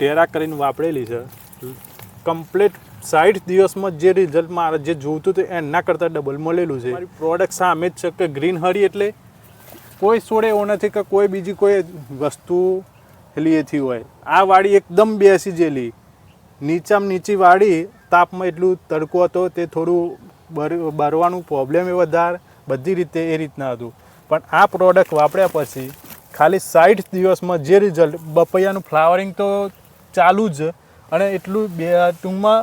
Terra કરીને વાપરેલી છે. Complete 60 દિવસમાં જે રિઝલ્ટ મારે જે જોઈતું હતું એના કરતાં ડબલ મળેલું છે. મારી પ્રોડક્ટ સામે જ છે કે ગ્રીન હરી એટલે કોઈ છોડે એવો નથી કે કોઈ બીજી કોઈ વસ્તુ લીએથી હોય. આ વાડી એકદમ બેસી જેલી, નીચામાં નીચી વાડી, તાપમાં એટલું તડકો હતો, તે થોડું બરવાનું પ્રોબ્લેમ એ વધારે, બધી રીતે એ રીતના હતું. પણ આ પ્રોડક્ટ વાપર્યા પછી ખાલી 60 દિવસમાં જે રિઝલ્ટ, બપૈયાનું ફ્લાવરિંગ તો ચાલુ જ, અને એટલું ટૂંકમાં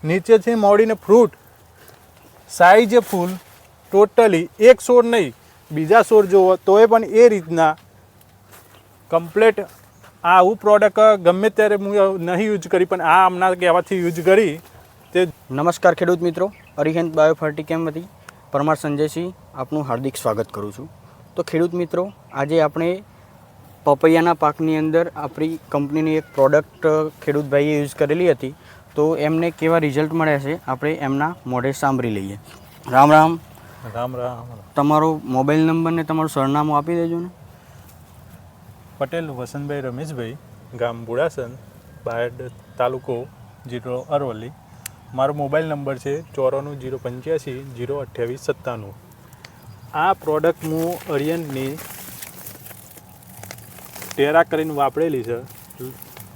નીચેથી મોડીને ફ્રૂટ સાઈઝે ફૂલ, ટોટલી એક છોડ નહીં બીજા છોડ જોવો તોય પણ એ રીતના કમ્પ્લેટ. આ આવું પ્રોડક્ટ ગમે ત્યારે હું નહીં યુઝ કરી, પણ આ હમણાં કહેવાથી યુઝ કરી તે. નમસ્કાર ખેડૂત મિત્રો, અરિહંત બાયોફર્ટિકેમમાંથી પરમાર સંજયસિંહ આપનું હાર્દિક સ્વાગત કરું છું. તો ખેડૂત મિત્રો, આજે આપણે પપૈયાના પાકની અંદર આપણી કંપનીની એક પ્રોડક્ટ ખેડૂતભાઈએ યુઝ કરેલી હતી, તો એમને કેવા રિઝલ્ટ મળ્યા છે આપણે એમના મોઢે સાંભળી લઈએ. રામ રામ. રામ રામ. તમારો મોબાઈલ નંબર ને તમારું સરનામું આપી દેજો ને. પટેલ વસંતભાઈ રમેશભાઈ, ગામ બુડાસન, બાયડ, તાલુકો જિલ્લો અરવલ્લી. મારો મોબાઈલ નંબર છે 94 085 028 97. આ પ્રોડક્ટ હું અરિયન્ટની ટેરા કરીને વાપરેલી છે.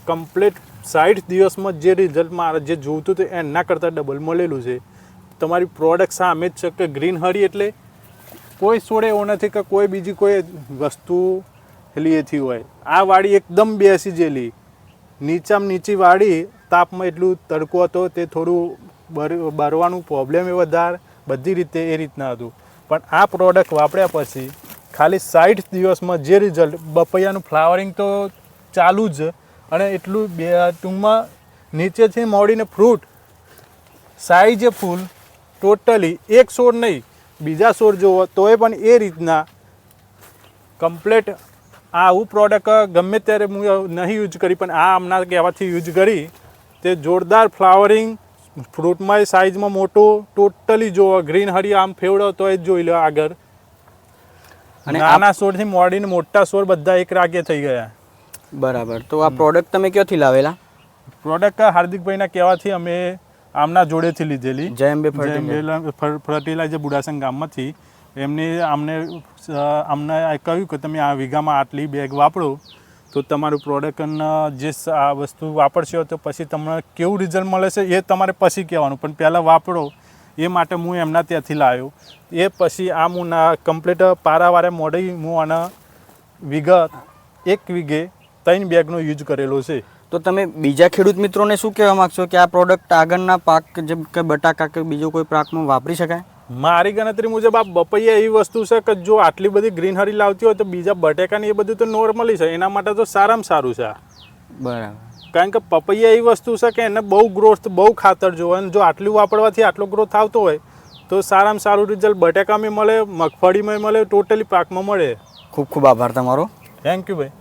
કમ્પ્લીટ 60 દિવસમાં જે રિઝલ્ટ મારે જે જોઈતું હતું એના કરતાં ડબલ મળેલું છે. તમારી પ્રોડક્ટ સામે જ છે કે ગ્રીન હરી એટલે કોઈ છોડે એવો નથી કે કોઈ બીજી કોઈ વસ્તુ લીએથી હોય. આ વાડી એકદમ બેસી જેલી, નીચામાં નીચી વાડી, તાપમાં એટલું તડકો હતો, તે થોડું બરવાનું પ્રોબ્લેમ એ વધારે, બધી રીતે એ રીતના હતું. પણ આ પ્રોડક્ટ વાપર્યા પછી ખાલી 60 દિવસમાં જે રિઝલ્ટ, બપૈયાનું ફ્લાવરિંગ તો ચાલુ જ, અને એટલું ટૂંકમાં નીચેથી મોડીને ફ્રૂટ સાઈઝે ફૂલ, ટોટલી એક છોડ નહીં બીજા છોડ જોવો તોય પણ એ રીતના કમ્પ્લેટ. આ આવું પ્રોડક્ટ ગમે ત્યારે હું નહીં યુઝ કરી, પણ આ હમણાં કહેવાથી યુઝ કરી તે જોરદાર ફ્લાવરિંગ, ફ્રૂટમાં સાઇઝમાં મોટું, ટોટલી જોવો ગ્રીન હરી આમ ફેવડો તો જ જોઈ લો આગળ. અને નાના છોડથી મોડીને મોટા છોડ બધા એક રાગે થઈ ગયા. બરાબર. તો આ પ્રોડક્ટ તમે ક્યાંથી લાવેલા? પ્રોડક્ટ હાર્દિકભાઈના કહેવાથી અમે આમના જોડેથી લીધેલી. જય અંબે ફર્ટિલાઇઝર બુડાસન ગામમાંથી. અમને કહ્યું કે તમે આ વીઘામાં આટલી બેગ વાપરો તો તમારું પ્રોડક્ટના જે આ વસ્તુ વાપરશો તો પછી તમને કેવું રિઝલ્ટ મળે છે એ તમારે પછી કહેવાનું, પણ પહેલાં વાપરો એ માટે હું એમના ત્યાંથી લાવ્યો. એ પછી આ હું કમ્પ્લીટ પારાવારે મોડી હું આના એક વીઘે 3 બેગનો યુઝ કરેલો છે. તો તમે બીજા ખેડૂત મિત્રોને શું કહેવા માગશો કે આ પ્રોડક્ટ આગળના પાક જેમ કે બટાકા કે બીજો કોઈ પાકમાં વાપરી શકાય? મારી ગણતરી મુજબ આ બપૈયા એવી વસ્તુ છે કે જો આટલી બધી ગ્રીનહરી લાવતી હોય તો બીજા બટેકાની એ બધું તો નોર્મલી છે, એના માટે તો સારામાં સારું છે. બરાબર. કારણ કે પપૈયા એવી વસ્તુ છે કે એને બહુ ગ્રોથ, બહુ ખાતર જોવે, અને જો આટલું વાપરવાથી આટલો ગ્રોથ આવતો હોય તો સારામાં સારું રિઝલ્ટ બટેકામાં મળે, મગફળીમાં મળે, ટોટલી પાકમાં મળે. ખૂબ ખૂબ આભાર તમારો. થેન્ક યુ ભાઈ.